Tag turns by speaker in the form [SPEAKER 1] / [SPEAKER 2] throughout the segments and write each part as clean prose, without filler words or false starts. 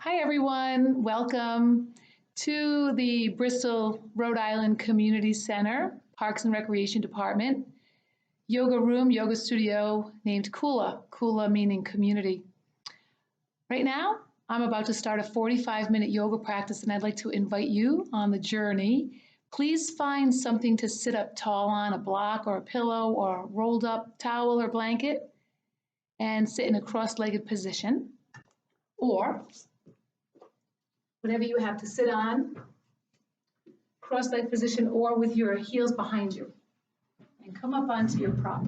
[SPEAKER 1] Hi everyone, welcome to the Bristol, Rhode Island Community Center, Parks and Recreation Department, yoga room, yoga studio named Kula, Kula meaning community. Right now, I'm about to start a 45-minute yoga practice and I'd like to invite you on the journey. Please find something to sit up tall on, a block or a pillow or a rolled up towel or blanket, and sit in a cross-legged position, or whatever you have to sit on, cross-legged position, or with your heels behind you. And come up onto your prop.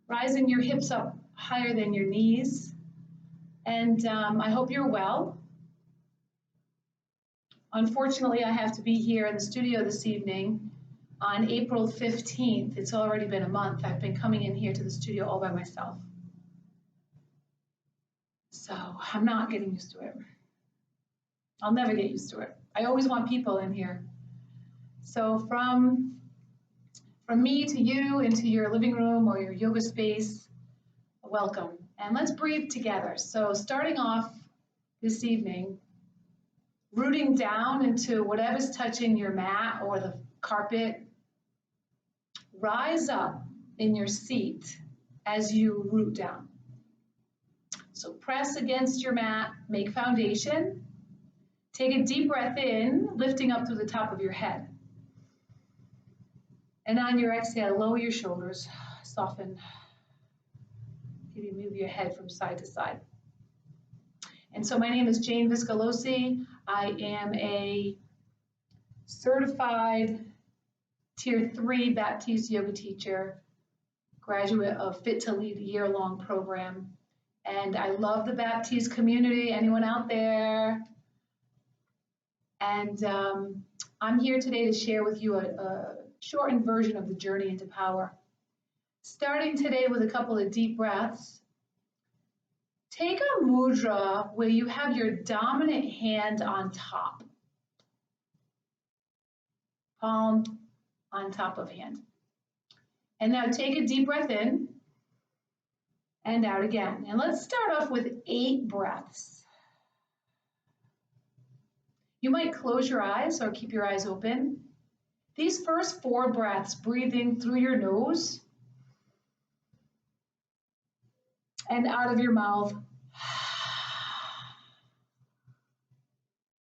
[SPEAKER 1] Rising your hips up higher than your knees. And I hope you're well. Unfortunately, I have to be here in the studio this evening on April 15th. It's already been a month. I've been coming in here to the studio all by myself. So I'm not getting used to it. I'll never get used to it. I always want people in here. So from me to you into your living room or your yoga space, welcome. And let's breathe together. So starting off this evening, rooting down into whatever's touching your mat or the carpet. Rise up in your seat as you root down. So press against your mat, make foundation. Take a deep breath in, lifting up through the top of your head. And on your exhale, lower your shoulders, soften. Maybe move your head from side to side. And so my name is Jane Viscolosi. I am a certified Tier 3 Baptiste Yoga Teacher, graduate of Fit to Lead year-long program. And I love the Baptiste community. Anyone out there? And I'm here today to share with you a shortened version of the journey into power. Starting today with a couple of deep breaths. Take a mudra where you have your dominant hand on top. Palm on top of hand. And now take a deep breath in and out again. And let's start off with 8 breaths. You might close your eyes or keep your eyes open. These first 4 breaths, breathing through your nose and out of your mouth.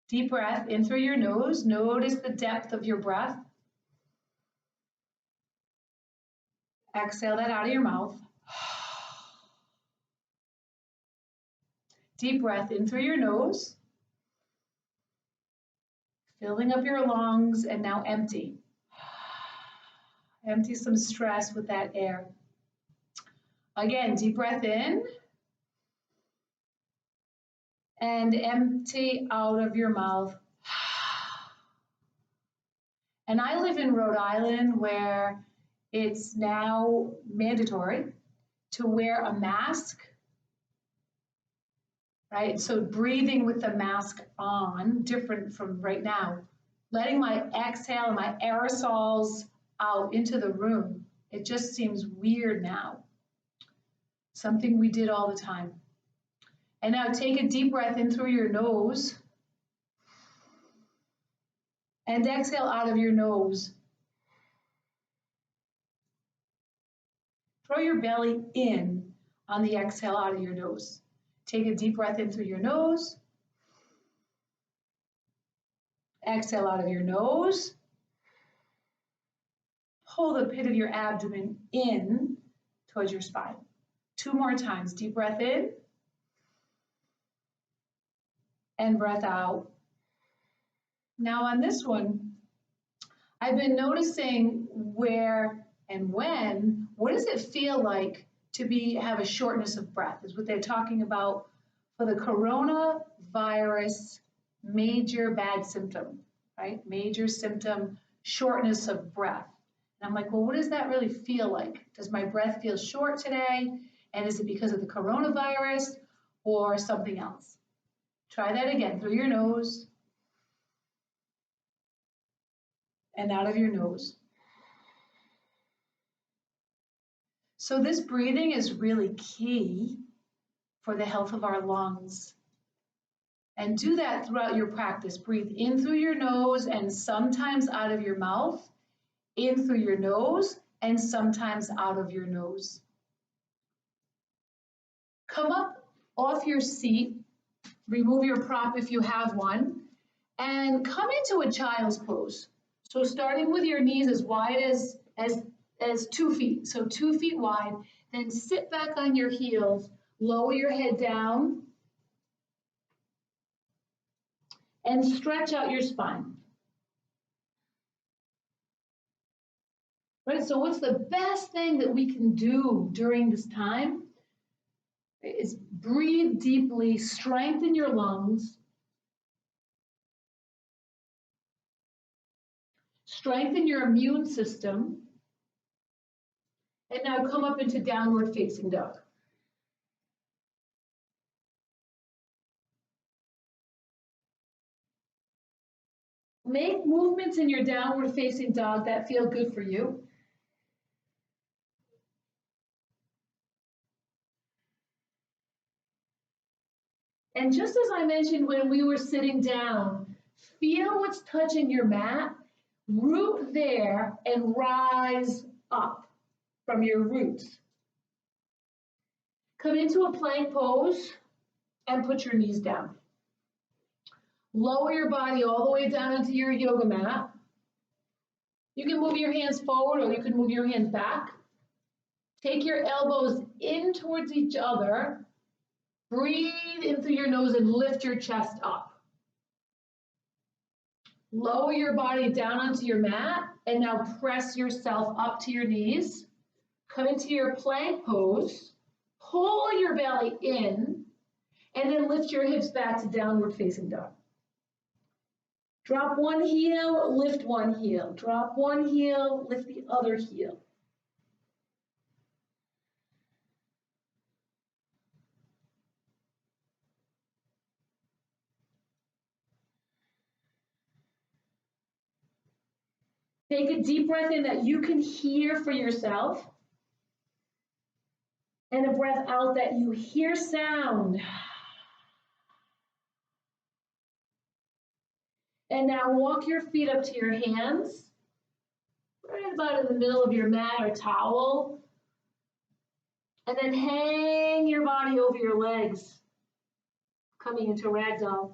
[SPEAKER 1] Deep breath in through your nose. Notice the depth of your breath. Exhale that out of your mouth. Deep breath in through your nose. Filling up your lungs, and now empty. Empty some stress with that air. Again, deep breath in. And empty out of your mouth. And I live in Rhode Island where it's now mandatory to wear a mask, right? So breathing with the mask on, different from right now. Letting my exhale and my aerosols out into the room. It just seems weird now. Something we did all the time. And now take a deep breath in through your nose. And exhale out of your nose. Throw your belly in on the exhale out of your nose. Take a deep breath in through your nose. Exhale out of your nose. Pull the pit of your abdomen in towards your spine. 2 more times. Deep breath in. And breath out. Now on this one, I've been noticing where and when, what does it feel like to have a shortness of breath, is what they're talking about for the coronavirus major bad symptom, right? Major symptom, shortness of breath. And I'm like, well, what does that really feel like? Does my breath feel short today? And is it because of the coronavirus or something else? Try that again, through your nose and out of your nose. So this breathing is really key for the health of our lungs. And do that throughout your practice. Breathe in through your nose and sometimes out of your mouth, in through your nose and sometimes out of your nose. Come up off your seat, remove your prop if you have one, and come into a child's pose. So starting with your knees as wide as 2 feet, so 2 feet wide, then sit back on your heels, lower your head down, and stretch out your spine. Right, so what's the best thing that we can do during this time is breathe deeply, strengthen your lungs, strengthen your immune system, and now come up into downward facing dog. Make movements in your downward facing dog that feel good for you. And just as I mentioned when we were sitting down, feel what's touching your mat, root there and rise up from your roots. Come into a plank pose and put your knees down. Lower your body all the way down into your yoga mat. You can move your hands forward or you can move your hands back. Take your elbows in towards each other. Breathe in through your nose and lift your chest up. Lower your body down onto your mat and now press yourself up to your knees. Come into your plank pose. Pull your belly in and then lift your hips back to downward facing dog. Drop one heel, lift one heel. Drop one heel, lift the other heel. Take a deep breath in that you can hear for yourself. And a breath out that you hear sound. And now walk your feet up to your hands, right about in the middle of your mat or towel. And then hang your body over your legs, coming into ragdoll.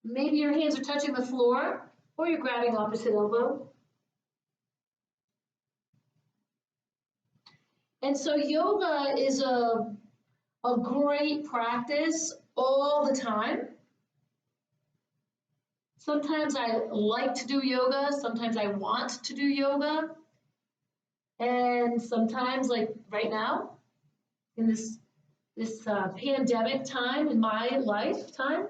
[SPEAKER 1] Maybe your hands are touching the floor or you're grabbing opposite elbow. And so yoga is a great practice all the time. Sometimes I like to do yoga, sometimes I want to do yoga. And sometimes, like right now, in this pandemic time in my lifetime,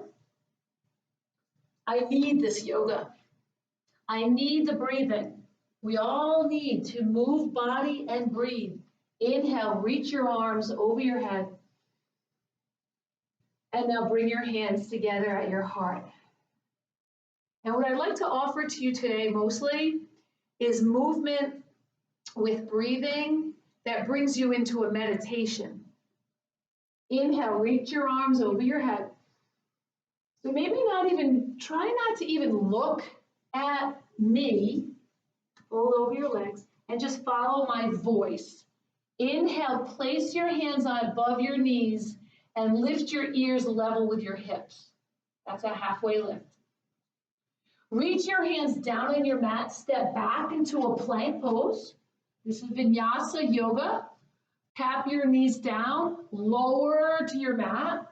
[SPEAKER 1] I need this yoga. I need the breathing. We all need to move body and breathe. Inhale, reach your arms over your head. And now bring your hands together at your heart. And what I'd like to offer to you today mostly is movement with breathing that brings you into a meditation. Inhale, reach your arms over your head. So maybe try not to even look at me, fold over your legs, and just follow my voice. Inhale, place your hands above your knees and lift your ears level with your hips. That's a halfway lift. Reach your hands down on your mat, step back into a plank pose. This is Vinyasa Yoga. Tap your knees down, lower to your mat.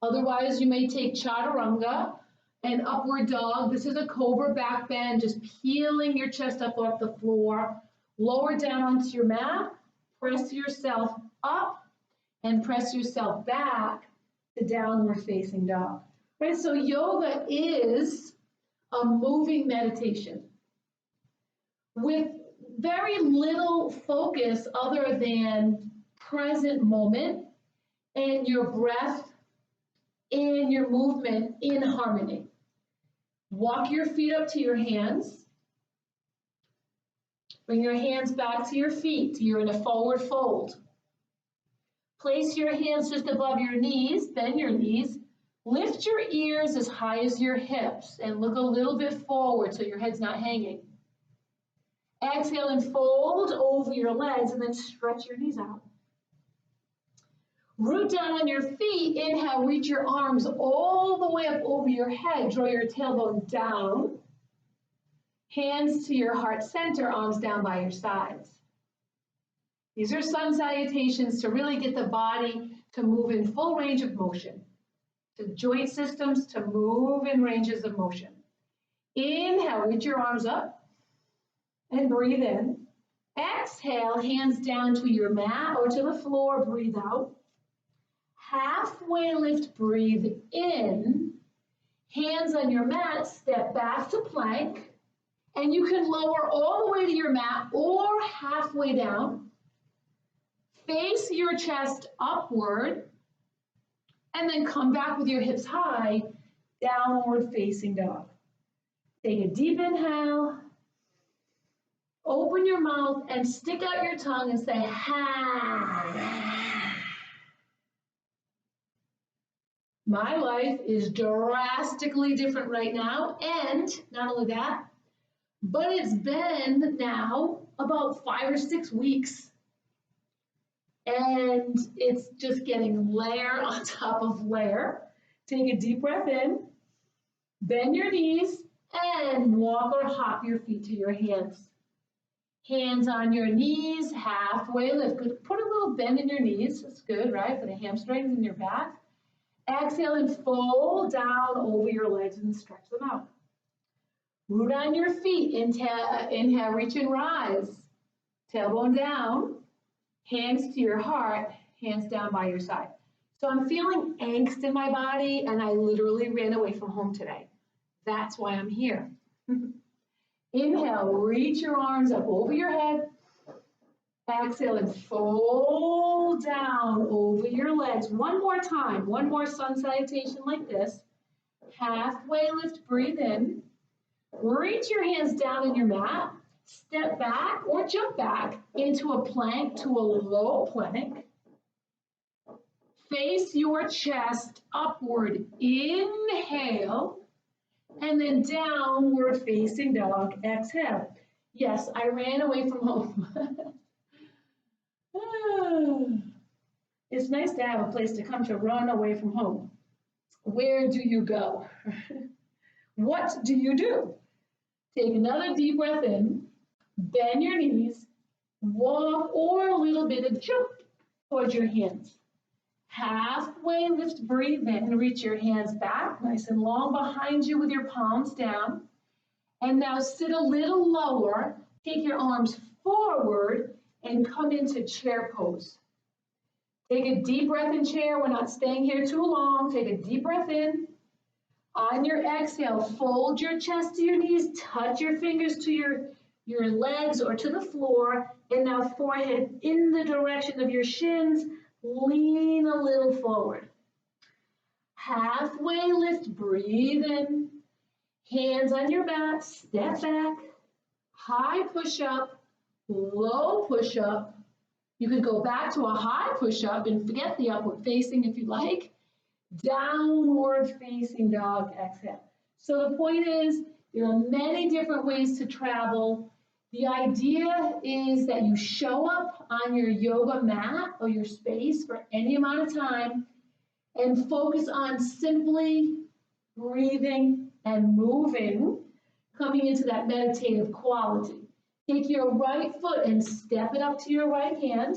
[SPEAKER 1] Otherwise, you may take Chaturanga and upward dog. This is a cobra back bend, just peeling your chest up off the floor. Lower down onto your mat, press yourself up and press yourself back to downward facing dog. Right, so yoga is a moving meditation with very little focus other than present moment and your breath and your movement in harmony. Walk your feet up to your hands. Bring your hands back to your feet. You're in a forward fold. Place your hands just above your knees, bend your knees. Lift your ears as high as your hips and look a little bit forward so your head's not hanging. Exhale and fold over your legs and then stretch your knees out. Root down on your feet. Inhale, reach your arms all the way up over your head. Draw your tailbone down. Hands to your heart center, arms down by your sides. These are sun salutations to really get the body to move in full range of motion, to joint systems to move in ranges of motion. Inhale, reach your arms up and breathe in. Exhale, hands down to your mat or to the floor, breathe out. Halfway lift, breathe in. Hands on your mat, step back to plank. And you can lower all the way to your mat or halfway down. Face your chest upward. And then come back with your hips high, downward facing dog. Take a deep inhale. Open your mouth and stick out your tongue and say, ha. My life is drastically different right now, and not only that, but it's been now about 5 or 6 weeks, and it's just getting layer on top of layer. Take a deep breath in, bend your knees, and walk or hop your feet to your hands. Hands on your knees, halfway lift. Good. Put a little bend in your knees. That's good, right? For the hamstrings in your back. Exhale and fold down over your legs and stretch them out. Root on your feet. Inhale, reach and rise. Tailbone down. Hands to your heart. Hands down by your side. So I'm feeling angst in my body, and I literally ran away from home today. That's why I'm here. Inhale, reach your arms up over your head. Exhale and fold down over your legs. One more time, one more sun salutation like this. Halfway lift, breathe in. Reach your hands down in your mat. Step back or jump back into a plank to a low plank. Face your chest upward. Inhale. And then downward facing dog. Exhale. Yes, I ran away from home. It's nice to have a place to come to run away from home. Where do you go? What do you do? Take another deep breath in, bend your knees, walk or a little bit of jump towards your hands. Halfway lift, breathe in, reach your hands back, nice and long behind you with your palms down. And now sit a little lower, take your arms forward and come into chair pose. Take a deep breath in chair. We're not staying here too long. Take a deep breath in. On your exhale, fold your chest to your knees, touch your fingers to your legs or to the floor, and now forehead in the direction of your shins. Lean a little forward. Halfway lift, breathe in. Hands on your back, step back. High push-up, low push-up. You could go back to a high push-up and forget the upward facing if you like. Downward facing dog, exhale. So the point is, there are many different ways to travel. The idea is that you show up on your yoga mat or your space for any amount of time and focus on simply breathing and moving, coming into that meditative quality. Take your right foot and step it up to your right hand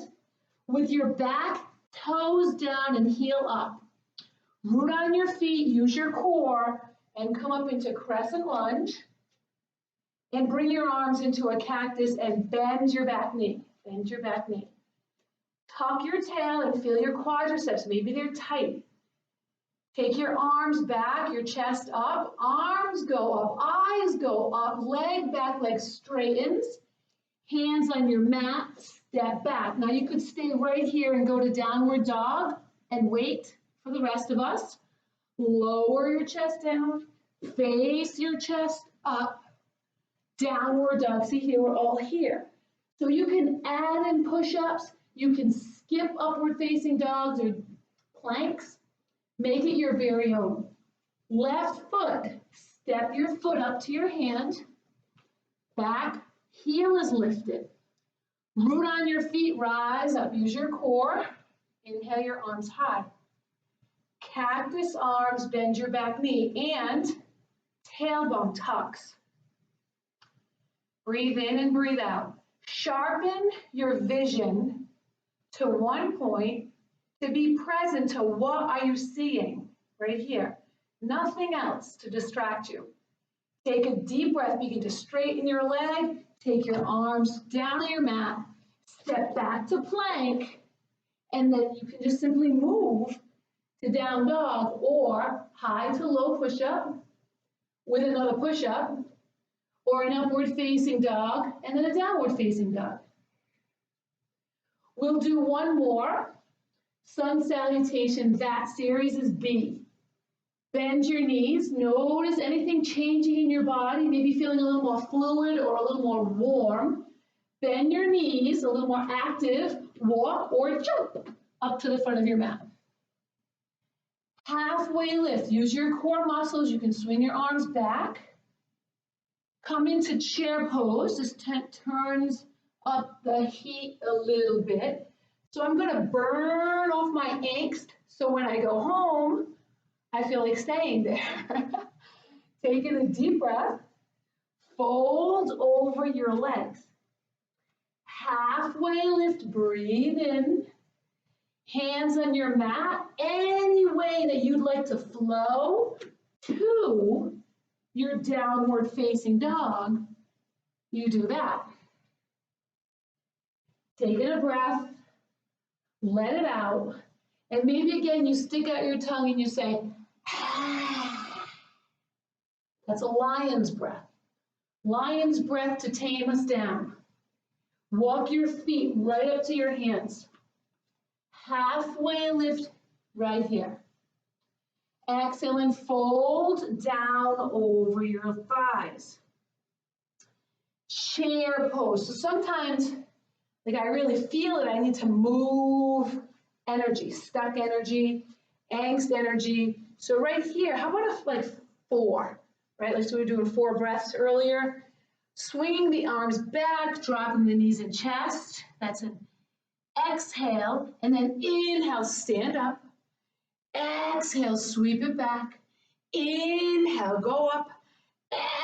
[SPEAKER 1] with your back, toes down and heel up. Root on your feet, use your core, and come up into crescent lunge. And bring your arms into a cactus and bend your back knee. Bend your back knee. Tuck your tail and feel your quadriceps. Maybe they're tight. Take your arms back, your chest up. Arms go up, eyes go up, leg back, leg straightens. Hands on your mat, step back. Now you could stay right here and go to downward dog and wait for the rest of us. Lower your chest down, face your chest up, downward dog. See here, we're all here. So you can add in push-ups, You can skip upward facing dogs or planks. Make it your very own. Left foot, step your foot up to your hand. Back heel is lifted. Root on your feet, rise up, use your core. Inhale your arms high. Cactus arms, bend your back knee, and tailbone tucks. Breathe in and breathe out. Sharpen your vision to one point to be present to what are you seeing right here. Nothing else to distract you. Take a deep breath, begin to straighten your leg, take your arms down on your mat, step back to plank, and then you can just simply move to down dog or high to low push-up with another push-up, or an upward facing dog and then a downward facing dog. We'll do one more. Sun salutation, that series is B. Bend your knees, notice anything changing in your body, maybe feeling a little more fluid or a little more warm. Bend your knees, a little more active, walk or jump up to the front of your mat. Halfway lift, use your core muscles, you can swing your arms back. Come into chair pose, this turns up the heat a little bit. So I'm gonna burn off my angst, so when I go home, I feel like staying there. Taking a deep breath, fold over your legs. Halfway lift, breathe in. Hands on your mat, any way that you'd like to flow to your downward facing dog, you do that. Take a breath, let it out, and maybe again you stick out your tongue and you say, ah. That's a lion's breath. Lion's breath to tame us down. Walk your feet right up to your hands. Halfway lift right here. Exhale and fold down over your thighs. Chair pose. So sometimes, like I really feel it, I need to move energy, stuck energy, angst energy. So right here, how about like 4, right? Like so we were doing 4 breaths earlier. Swinging the arms back, dropping the knees and chest. That's an exhale, and then inhale, stand up. Exhale, sweep it back. Inhale, go up.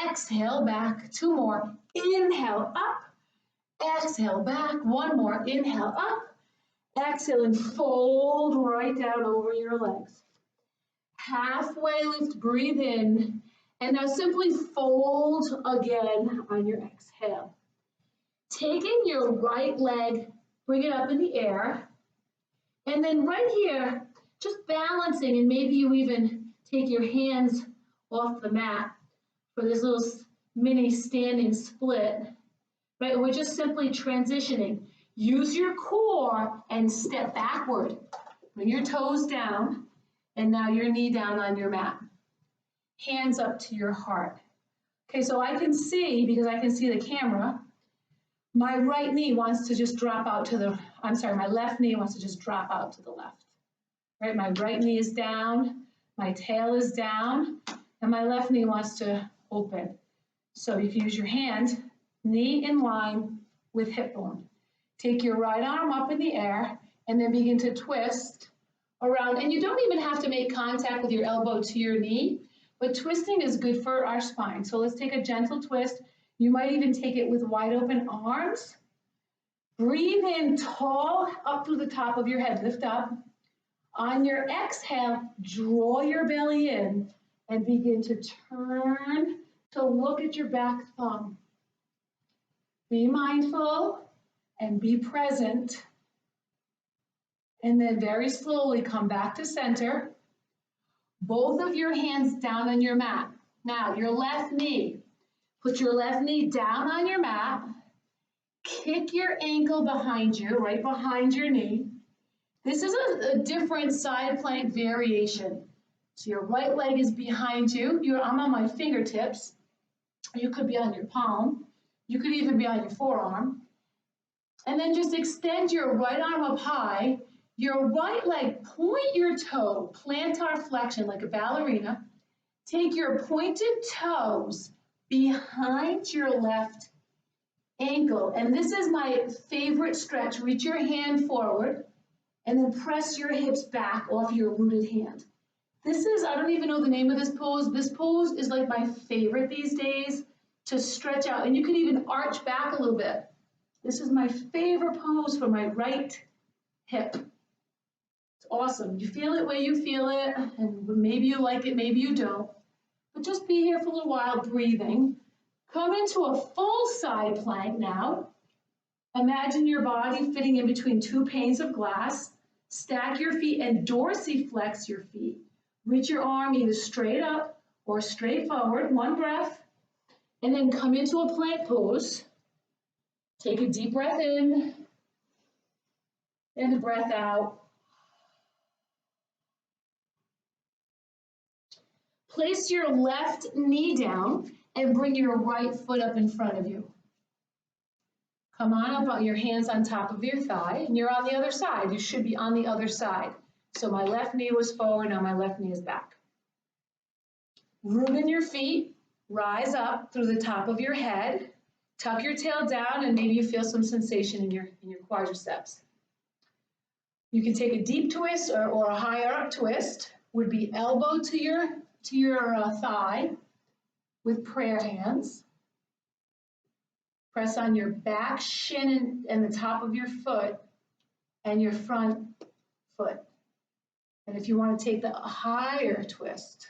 [SPEAKER 1] Exhale, back. 2 more. Inhale, up. Exhale, back. 1 more. Inhale, up. Exhale, and fold right down over your legs. Halfway lift, breathe in. And now simply fold again on your exhale. Taking your right leg, bring it up in the air. And then right here, just balancing, and maybe you even take your hands off the mat for this little mini standing split, right? And we're just simply transitioning. Use your core and step backward. Bring your toes down, and now your knee down on your mat. Hands up to your heart. Okay, so I can see, because I can see the camera, my right knee wants to just drop out to the, my left knee wants to just drop out to the left. Right, my right knee is down, my tail is down, and my left knee wants to open. So you can use your hand, knee in line with hip bone. Take your right arm up in the air, and then begin to twist around. And you don't even have to make contact with your elbow to your knee, but twisting is good for our spine. So let's take a gentle twist. You might even take it with wide open arms. Breathe in tall up through the top of your head, lift up. On your exhale, draw your belly in and begin to turn to look at your back thumb. Be mindful and be present. And then very slowly come back to center. Both of your hands down on your mat. Now, your left knee. Put your left knee down on your mat. Kick your ankle behind you, right behind your knee. This is a different side plank variation. So your right leg is behind you. I'm on my fingertips. You could be on your palm. You could even be on your forearm. And then just extend your right arm up high, your right leg, point your toe, plantar flexion like a ballerina. Take your pointed toes behind your left ankle. And this is my favorite stretch. Reach your hand forward and then press your hips back off your rooted hand. This is, I don't even know the name of this pose. This pose is like my favorite these days to stretch out. And you can even arch back a little bit. This is my favorite pose for my right hip. It's awesome. You feel it where you feel it, and maybe you like it, maybe you don't. But just be here for a little while, breathing. Come into a full side plank now. Imagine your body fitting in between two panes of glass. Stack your feet and dorsiflex your feet. Reach your arm either straight up or straight forward. One breath. And then come into a plank pose. Take a deep breath in and a breath out. Place your left knee down and bring your right foot up in front of you. Come on up, on your hands on top of your thigh, and you're on the other side. You should be on the other side. So my left knee was forward, now my left knee is back. Root in your feet, rise up through the top of your head, tuck your tail down, and maybe you feel some sensation in your quadriceps. You can take a deep twist or a higher up twist, would be elbow to your thigh with prayer hands. Press on your back shin and the top of your foot and your front foot. And if you want to take the higher twist,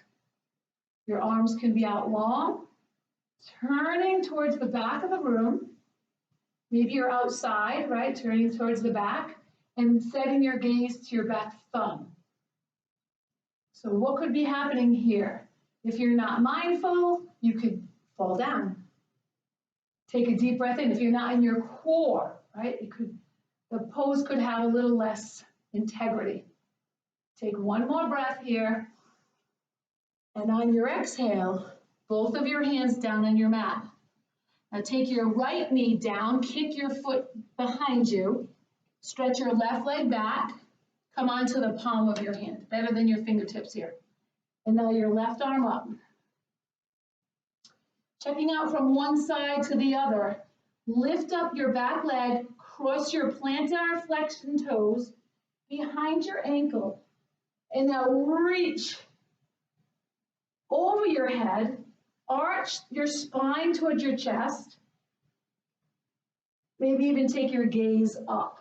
[SPEAKER 1] your arms can be out long, turning towards the back of the room. Maybe you're outside, right? Turning towards the back and setting your gaze to your back thumb. So what could be happening here? If you're not mindful, you could fall down. Take a deep breath in. If you're not in your core, right? The pose could have a little less integrity. Take one more breath here. And on your exhale, both of your hands down on your mat. Now take your right knee down, kick your foot behind you, stretch your left leg back, come onto the palm of your hand, better than your fingertips here. And now your left arm up. Checking out from one side to the other. Lift up your back leg, cross your plantar flexion toes behind your ankle, and now reach over your head, arch your spine towards your chest, maybe even take your gaze up.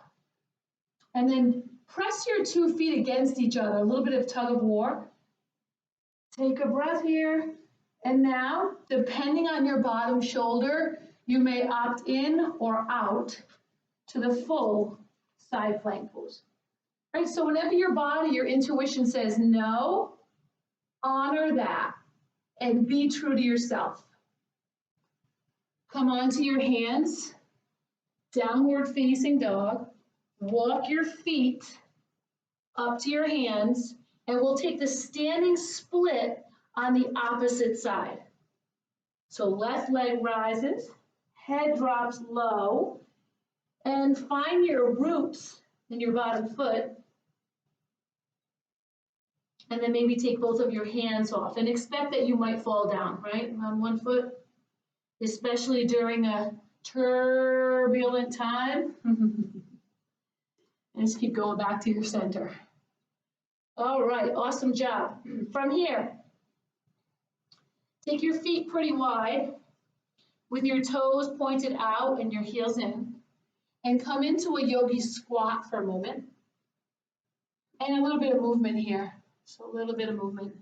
[SPEAKER 1] And then press your 2 feet against each other, a little bit of tug of war. Take a breath here. And now, depending on your bottom shoulder, you may opt in or out to the full side plank pose. Right? So whenever your body, your intuition says no, honor that and be true to yourself. Come onto your hands, downward facing dog. Walk your feet up to your hands, and we'll take the standing split on the opposite side. So left leg rises, head drops low, and find your roots in your bottom foot. And then maybe take both of your hands off and expect that you might fall down, right, on one foot, especially during a turbulent time. And just keep going back to your center. All right, awesome job. From here, take your feet pretty wide with your toes pointed out and your heels in, and come into a yogi squat for a moment. And a little bit of movement here. So a little bit of movement.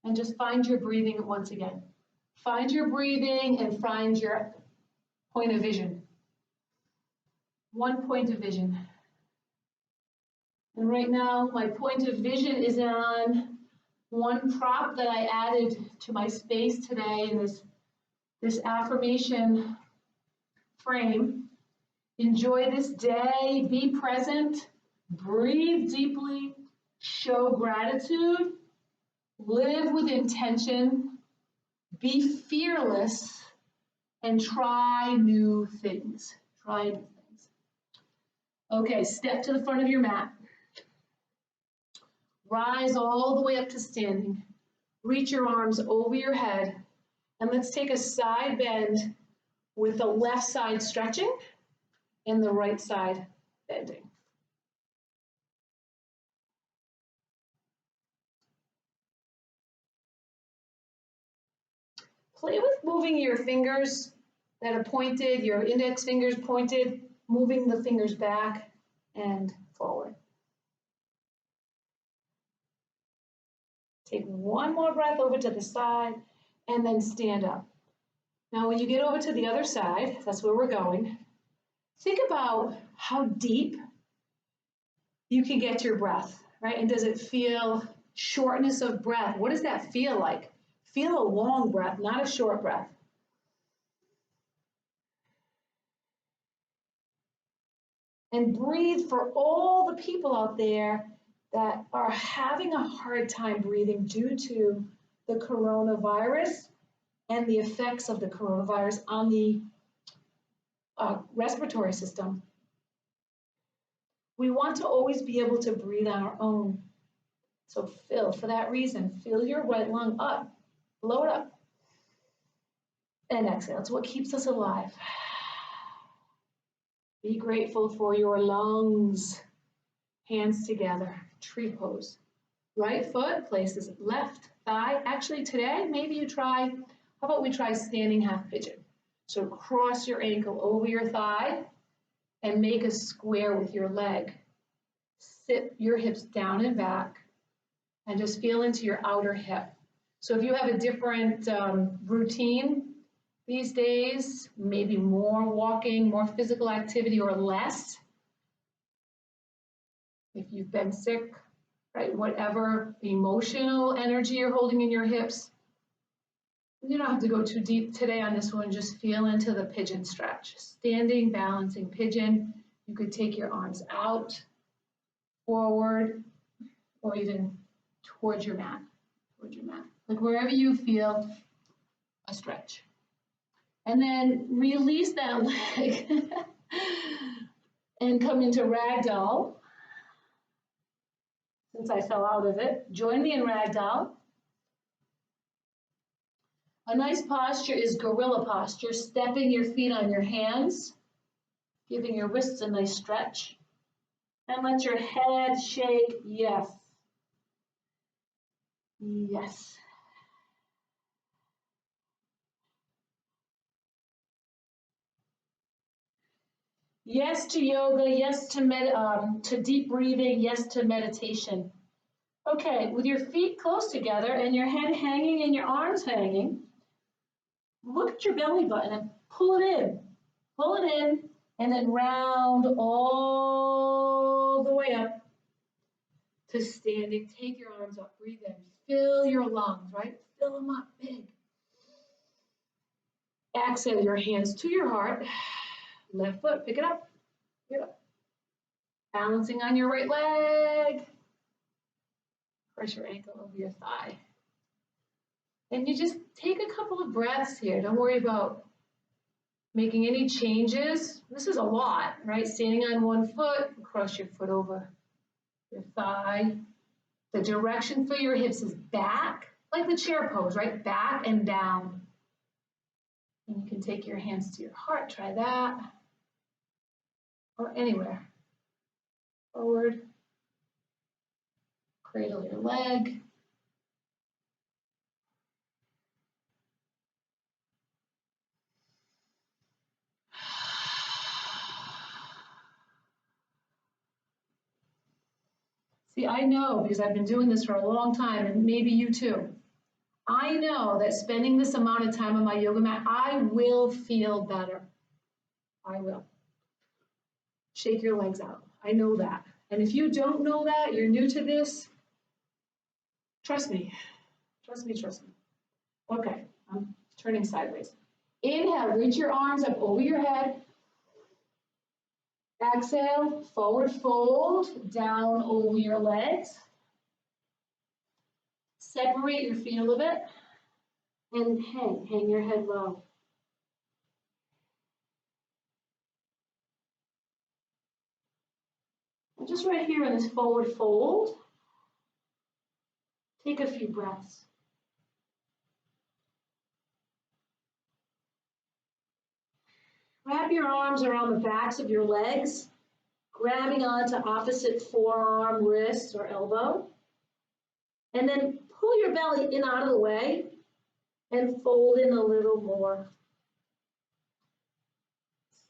[SPEAKER 1] And just find your breathing once again. Find your breathing and find your point of vision. One point of vision. And right now, my point of vision is on one prop that I added to my space today in this affirmation frame. Enjoy this day, be present, breathe deeply, show gratitude, live with intention, be fearless, and try new things. Try new things. Okay, step to the front of your mat. Rise all the way up to standing. Reach your arms over your head. And let's take a side bend with the left side stretching and the right side bending. Play with moving your fingers that are pointed, your index fingers pointed, moving the fingers back and forward. Take one more breath over to the side and then stand up. Now when you get over to the other side, that's where we're going, think about how deep you can get your breath, right? And does it feel shortness of breath? What does that feel like? Feel a long breath, not a short breath. And breathe for all the people out there that are having a hard time breathing due to the coronavirus and the effects of the coronavirus on the respiratory system. We want to always be able to breathe on our own. So for that reason, fill your right lung up, blow it up, and exhale. It's what keeps us alive. Be grateful for your lungs. Hands together, tree pose. Right foot places left thigh. Actually today, maybe you try, how about we try standing half pigeon? So cross your ankle over your thigh and make a square with your leg. Sit your hips down and back and just feel into your outer hip. So if you have a different routine these days, maybe more walking, more physical activity or less, if you've been sick, right, whatever emotional energy you're holding in your hips, you don't have to go too deep today on this one, just feel into the pigeon stretch. Standing, balancing pigeon. You could take your arms out, forward, or even towards your mat, like wherever you feel a stretch. And then release that leg and come into ragdoll. Since I fell out of it, join me in ragdoll. A nice posture is gorilla posture, stepping your feet on your hands, giving your wrists a nice stretch. And let your head shake, yes. Yes. Yes to yoga, yes to deep breathing, yes to meditation. Okay, with your feet close together and your head hanging and your arms hanging, look at your belly button and pull it in. Pull it in and then round all the way up to standing. Take your arms up, breathe in. Fill your lungs, right? Fill them up big. Exhale your hands to your heart. Left foot, pick it up. Pick it up. Balancing on your right leg. Press your ankle over your thigh. And you just take a couple of breaths here. Don't worry about making any changes. This is a lot, right? Standing on one foot, cross your foot over your thigh. The direction for your hips is back, like the chair pose, right? Back and down. And you can take your hands to your heart, try that. Or anywhere. Forward. Cradle your leg. See, I know, because I've been doing this for a long time, and maybe you too. I know that spending this amount of time on my yoga mat, I will feel better. I will. Shake your legs out. I know that. And if you don't know that, you're new to this, trust me. Trust me, trust me. Okay, I'm turning sideways. Inhale, reach your arms up over your head. Exhale, forward fold, down over your legs. Separate your feet a little bit and hang your head low.
[SPEAKER 2] And just right here in this forward fold, take a few breaths. Wrap your arms around the backs of your legs, grabbing onto opposite forearm, wrist, or elbow. And then pull your belly in out of the way and fold in a little more.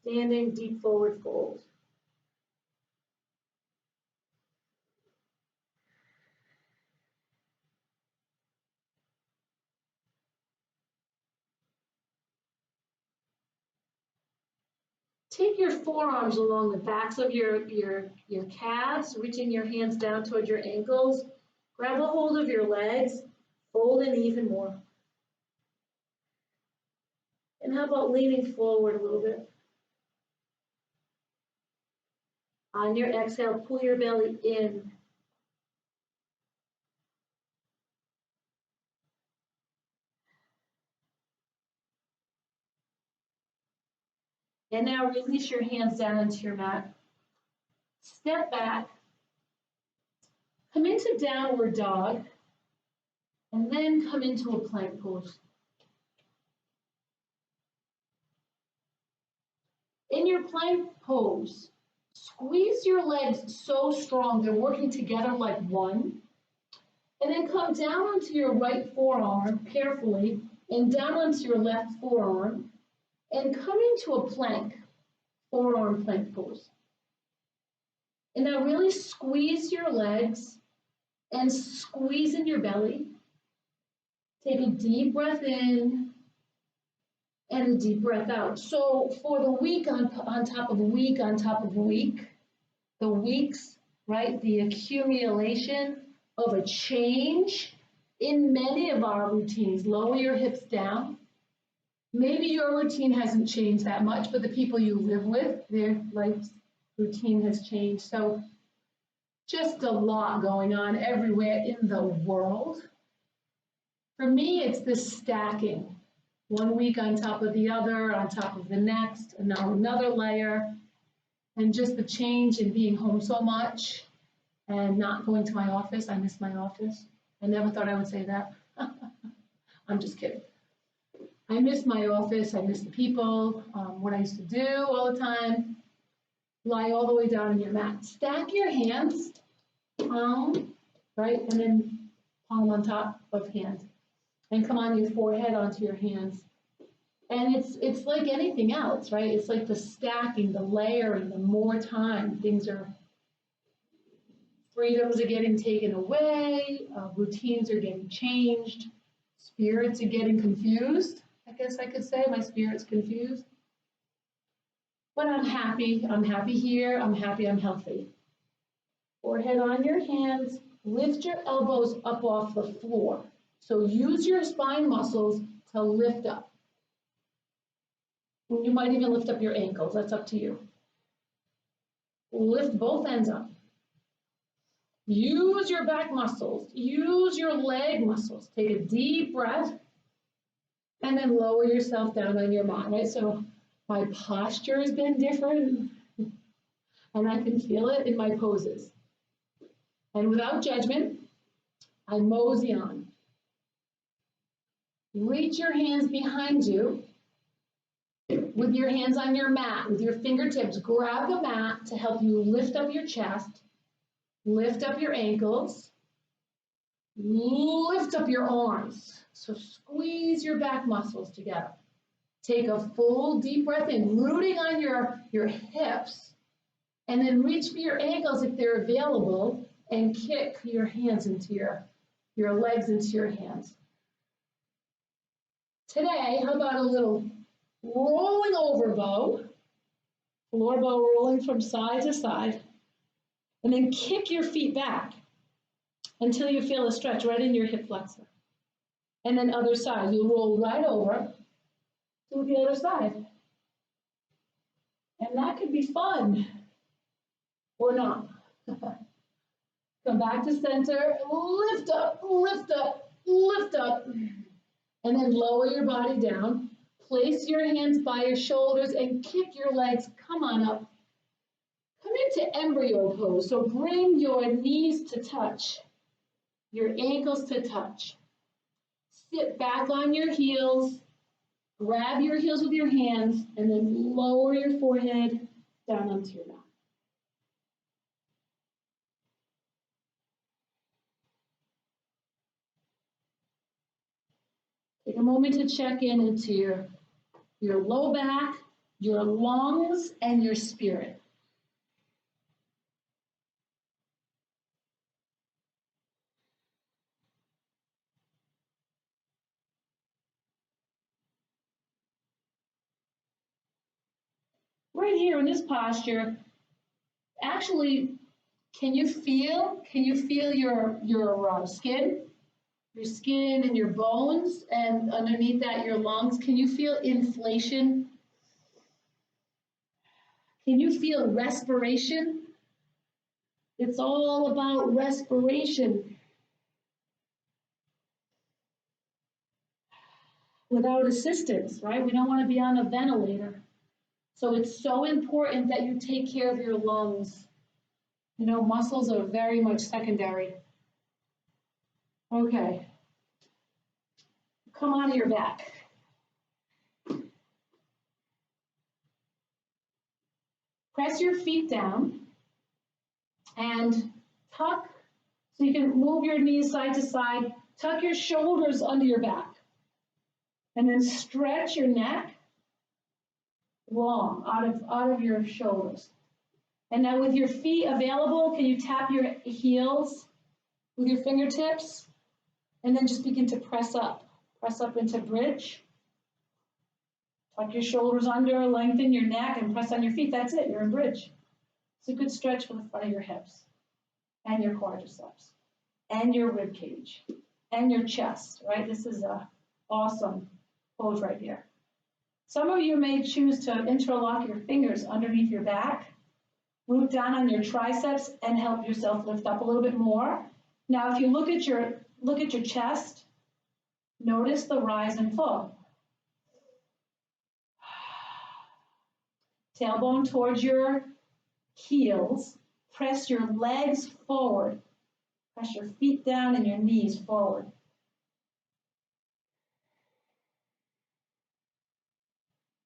[SPEAKER 2] Standing deep forward fold. Take your forearms along the backs of your calves, reaching your hands down toward your ankles. Grab a hold of your legs, fold in even more. And how about leaning forward a little bit? On your exhale, pull your belly in. And now release your hands down into your mat. Step back. Come into downward dog. And then come into a plank pose. In your plank pose, squeeze your legs so strong they're working together like one. And then come down onto your right forearm carefully and down onto your left forearm and come into a plank, forearm plank pose. And now really squeeze your legs and squeeze in your belly. Take a deep breath in and a deep breath out. So for the week on top of a week on top of a week, the weeks, right, the accumulation of a change in many of our routines. Lower your hips down. Maybe your routine hasn't changed that much, but the people you live with, their life routine has changed. So just a lot going on everywhere in the world. For me, it's this stacking. 1 week on top of the other, on top of the next, and now another layer. And just the change in being home so much and not going to my office. I miss my office. I never thought I would say that. I'm just kidding. I miss my office. I miss the people. What I used to do all the time. Lie all the way down on your mat. Stack your hands, palm, right? And then palm on top of hand. And come on your forehead onto your hands. And it's like anything else, right? It's like the stacking, the layering, the more time freedoms are getting taken away, routines are getting changed, spirits are getting confused. I guess I could say my spirit's confused. But I'm happy here, I'm happy, I'm healthy. Forehead on your hands, lift your elbows up off the floor. So use your spine muscles to lift up. You might even lift up your ankles, that's up to you. Lift both ends up. Use your back muscles, use your leg muscles. Take a deep breath and then lower yourself down on your mat, right? So my posture has been different and I can feel it in my poses. And without judgment, I mosey on. Reach your hands behind you. With your hands on your mat, with your fingertips, grab the mat to help you lift up your chest, lift up your ankles, lift up your arms. So squeeze your back muscles together. Take a full deep breath in, rooting on your hips, and then reach for your ankles if they're available, and kick your hands into your legs into your hands. Today, how about a little rolling over bow, floor bow rolling from side to side, and then kick your feet back until you feel a stretch right in your hip flexor. And then other side, you roll right over to the other side. And that could be fun, or not. Come back to center, lift up, lift up, lift up, and then lower your body down. Place your hands by your shoulders and kick your legs. Come on up. Come into into embryo pose. So bring your knees to touch, your ankles to touch. Sit back on your heels, grab your heels with your hands, and then lower your forehead down onto your mat. Take a moment to check in into your low back, your lungs, and your spirit. Right here in this posture, actually, can you feel your skin? Your skin and your bones, and underneath that, your lungs. Can you feel inflation? Can you feel respiration? It's all about respiration. Without assistance, right? We don't want to be on a ventilator. So it's so important that you take care of your lungs. You know, muscles are very much secondary. Okay. Come onto your back. Press your feet down and tuck, so you can move your knees side to side. Tuck your shoulders under your back. And then stretch your neck long out of your shoulders. And now with your feet available, can you tap your heels with your fingertips? And then just begin to press up. Press up into bridge. Tuck your shoulders under, lengthen your neck, and press on your feet. That's it, you're in bridge. It's a good stretch for the front of your hips, and your quadriceps, and your rib cage, and your chest, right? This is an awesome pose right here. Some of you may choose to interlock your fingers underneath your back, root down on your triceps, and help yourself lift up a little bit more. Now, if you look at your chest, notice the rise and fall. Tailbone towards your heels. Press your legs forward. Press your feet down and your knees forward.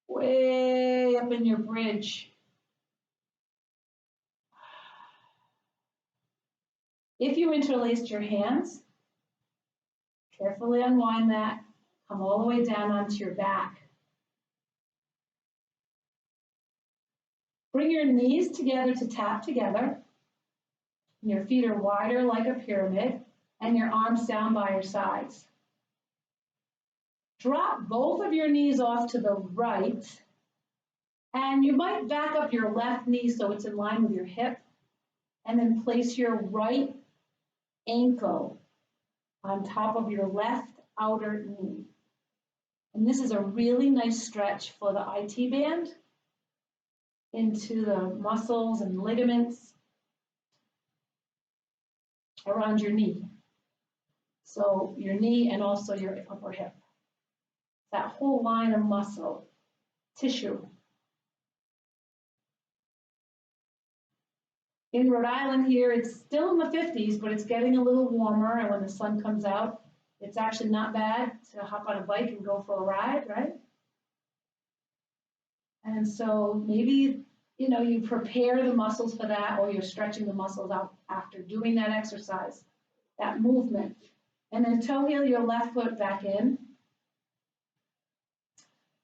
[SPEAKER 2] Way up in your bridge. If you interlaced your hands, carefully unwind that. Come all the way down onto your back. Bring your knees together to tap together. Your feet are wider like a pyramid, and your arms down by your sides. Drop both of your knees off to the right, and you might back up your left knee so it's in line with your hip, and then place your right ankle on top of your left outer knee. And this is a really nice stretch for the IT band into the muscles and ligaments around your knee. So your knee and also your upper hip. That whole line of muscle, tissue. In Rhode Island here, it's still in the 50s, but it's getting a little warmer, and when the sun comes out, it's actually not bad to hop on a bike and go for a ride, right? And so maybe, you know, you prepare the muscles for that, or you're stretching the muscles out after doing that exercise, that movement. And then toe heel your left foot back in.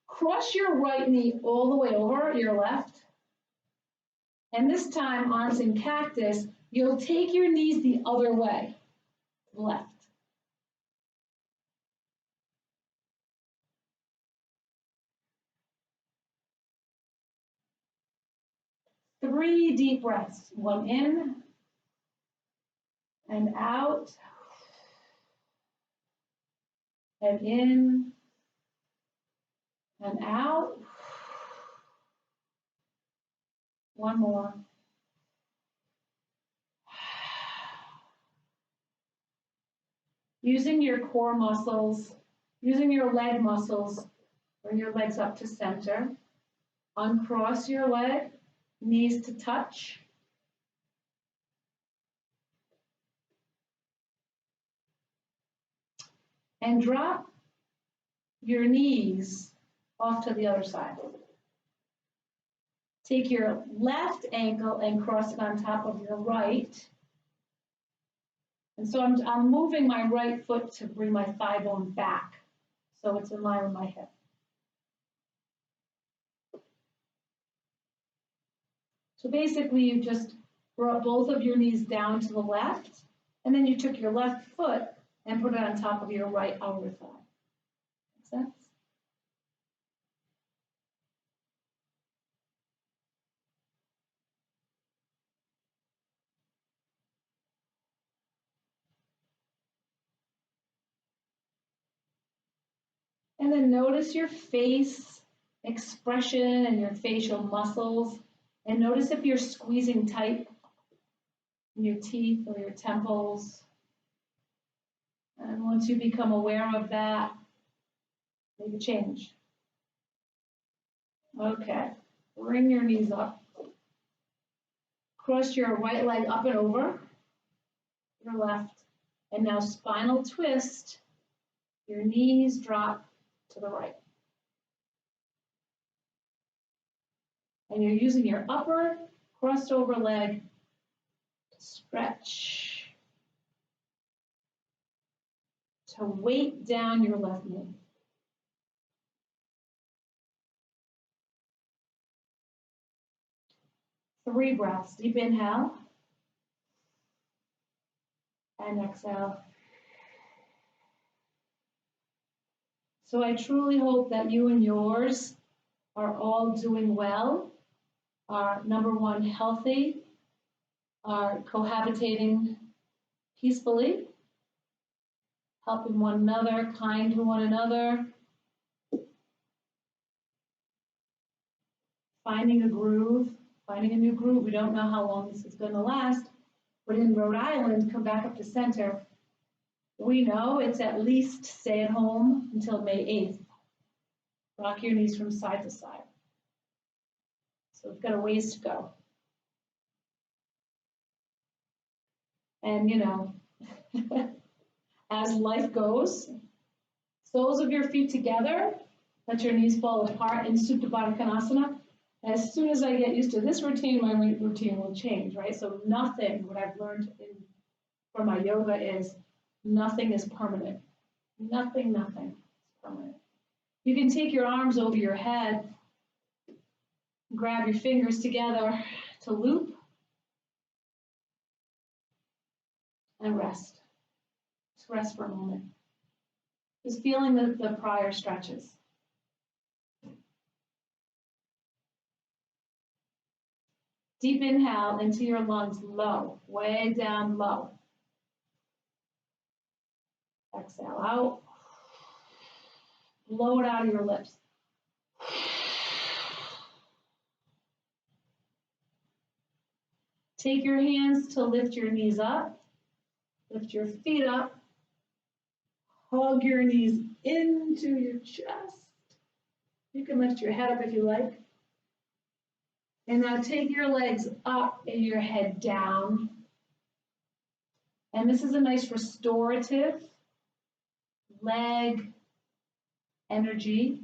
[SPEAKER 2] Cross your right knee all the way over your left. And this time, arms in cactus, you'll take your knees the other way, left. Three deep breaths, one in and out, and in and out. One more. Using your core muscles, using your leg muscles, bring your legs up to center. Uncross your leg, knees to touch. And drop your knees off to the other side. Take your left ankle and cross it on top of your right. And so I'm moving my right foot to bring my thigh bone back, so it's in line with my hip. So basically you just brought both of your knees down to the left, and then you took your left foot and put it on top of your right outer thigh. Make sense? And then notice your face expression and your facial muscles, and notice if you're squeezing tight in your teeth or your temples. And once you become aware of that, make a change. Okay, bring your knees up. Cross your right leg up and over your left. And now spinal twist, your knees drop to the right. And you're using your upper crossed over leg to stretch, to weight down your left knee. Three breaths. Deep inhale and exhale. So I truly hope that you and yours are all doing well, are number one, healthy, are cohabitating peacefully, helping one another, kind to one another, finding a groove, finding a new groove. We don't know how long this is going to last, but in Rhode Island, come back up to center, we know it's at least stay at home until May 8th. Rock your knees from side to side. So we've got a ways to go. And you know, as life goes, soles of your feet together, let your knees fall apart in Supta Baddha Konasana. As soon as I get used to this routine, my routine will change, right? So nothing, what I've learned from my yoga is nothing is permanent. Nothing is permanent. You can take your arms over your head, grab your fingers together to loop, and rest. Just rest for a moment. Just feeling the prior stretches. Deep inhale into your lungs, low, way down low. Exhale out. Blow it out of your lips. Take your hands to lift your knees up. Lift your feet up. Hug your knees into your chest. You can lift your head up if you like. And now take your legs up and your head down. And this is a nice restorative leg energy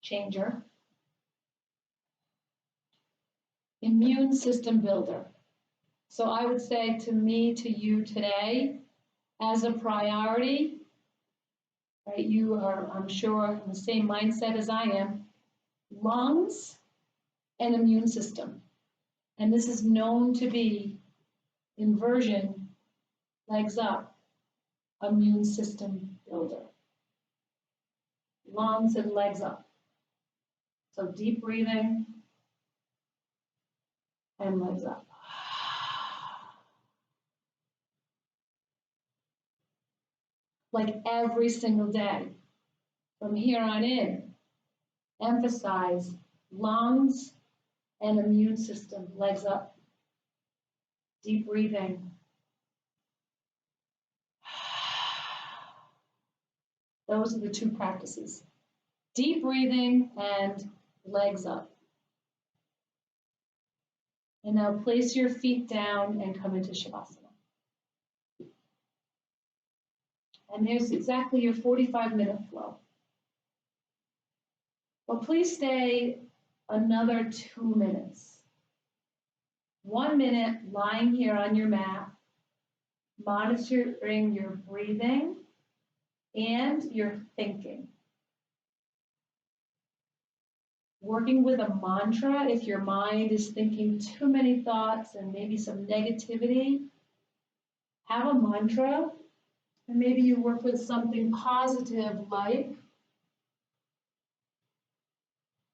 [SPEAKER 2] changer. Immune system builder. So I would say to me, to you today, as a priority, right, you are, I'm sure, in the same mindset as I am, lungs and immune system. And this is known to be inversion, legs up, immune system builder. Lungs and legs up. So deep breathing and legs up. Like every single day, from here on in, emphasize lungs and immune system, legs up. Deep breathing. Those are the two practices. Deep breathing and legs up. And now place your feet down and come into Savasana. And there's exactly your 45-minute flow. But please stay another 2 minutes. 1 minute lying here on your mat, monitoring your breathing and your thinking. Working with a mantra if your mind is thinking too many thoughts and maybe some negativity. Have a mantra, and maybe you work with something positive like,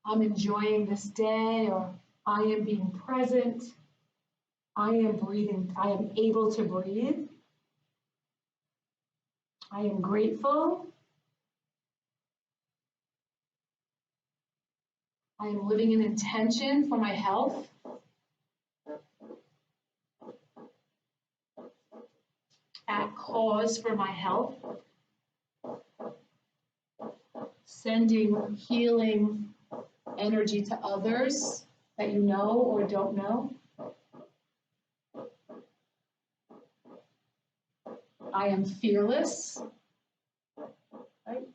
[SPEAKER 2] I'm enjoying this day, or I am being present, I am breathing, I am able to breathe, I am grateful, I am living in intention for my health. At cause for my health. Sending healing energy to others that you know or don't know. I am fearless, right?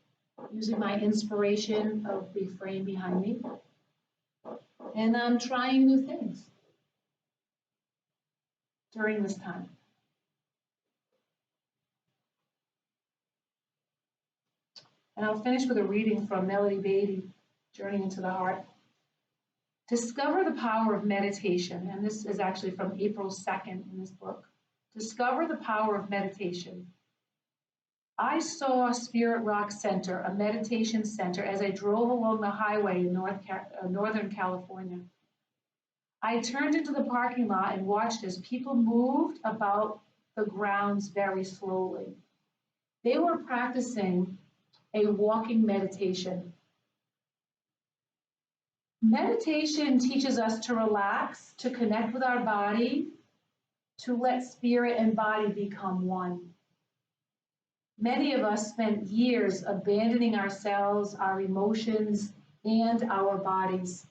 [SPEAKER 2] Using my inspiration of refrain behind me. And I'm trying new things during this time. And I'll finish with a reading from Melody Beatty, Journey into the Heart. Discover the power of meditation, and this is actually from April 2nd in this book. Discover the power of meditation. I saw Spirit Rock Center, a meditation center, as I drove along the highway in Northern California. I turned into the parking lot and watched as people moved about the grounds very slowly. They were practicing a walking meditation. Meditation teaches us to relax, to connect with our body, to let spirit and body become one. Many of us spent years abandoning ourselves, our emotions, and our bodies.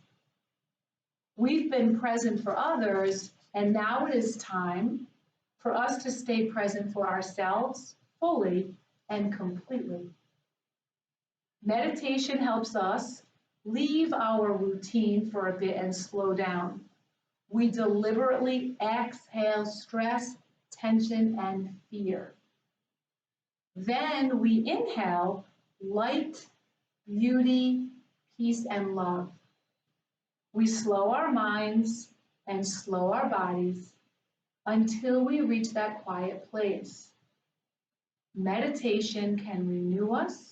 [SPEAKER 2] We've been present for others, and now it is time for us to stay present for ourselves fully and completely. Meditation helps us leave our routine for a bit and slow down. We deliberately exhale stress, tension, and fear. Then we inhale light, beauty, peace, and love. We slow our minds and slow our bodies until we reach that quiet place. Meditation can renew us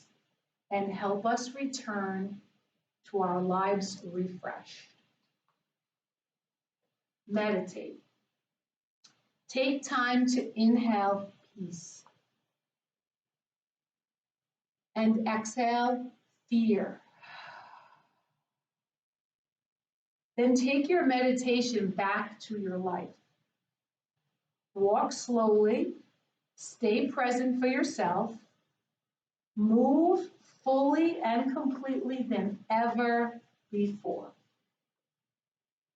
[SPEAKER 2] and help us return to our lives refreshed. Meditate. Take time to inhale peace and exhale fear. Then take your meditation back to your life. Walk slowly, stay present for yourself, move fully and completely than ever before.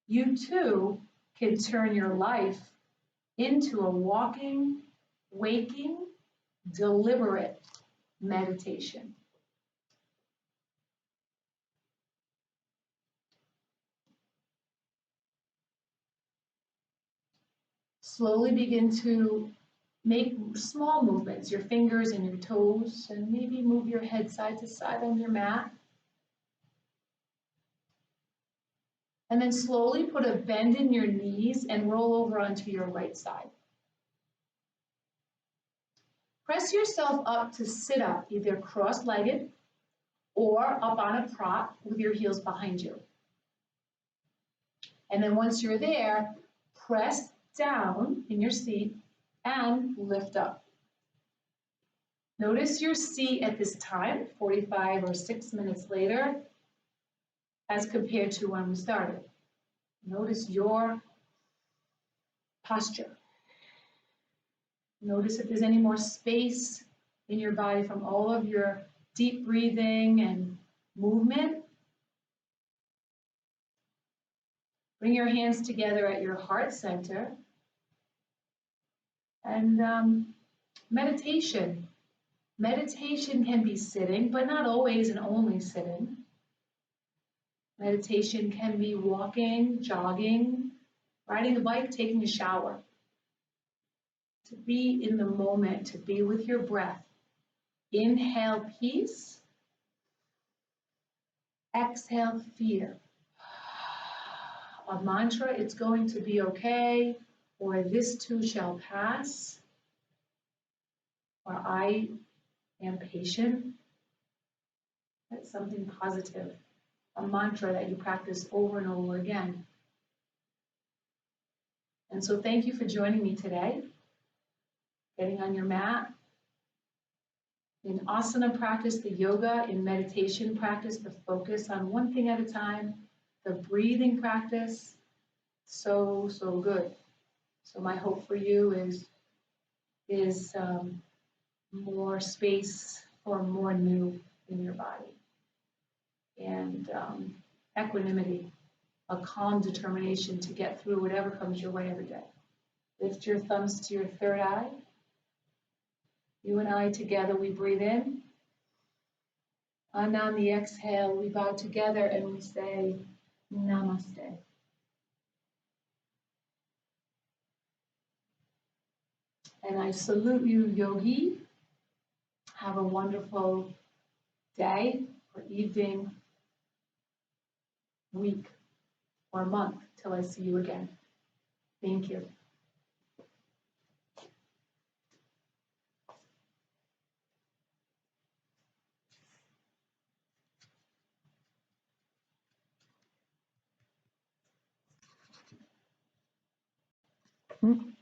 [SPEAKER 2] You too can turn your life into a walking, waking, deliberate meditation. Slowly begin to make small movements, your fingers and your toes, and maybe move your head side to side on your mat. And then slowly put a bend in your knees and roll over onto your right side. Press yourself up to sit up, either cross-legged or up on a prop with your heels behind you. And then once you're there, press down in your seat and lift up. Notice your seat at this time, 45 or 6 minutes later, as compared to when we started. Notice your posture. Notice if there's any more space in your body from all of your deep breathing and movement. Bring your hands together at your heart center. And meditation
[SPEAKER 1] Meditation can be sitting, but not always and only sitting. Meditation can be walking, jogging, riding a bike, taking a shower. To be in the moment, to be with your breath. Inhale peace, exhale fear. A mantra, it's going to be okay, or this too shall pass, or I am patient. That's something positive. A mantra that you practice over and over again. And so thank you for joining me today. Getting on your mat. In asana practice, the yoga, in meditation practice, the focus on one thing at a time, the breathing practice, so good. So my hope for you is more space for more new in your body. And equanimity, a calm determination to get through whatever comes your way every day. Lift your thumbs to your third eye. You and I together, we breathe in. And on the exhale, we bow together and we say, Namaste. And I salute you, yogi. Have a wonderful day or evening, week, or month till I see you again. Thank you. Mm-hmm.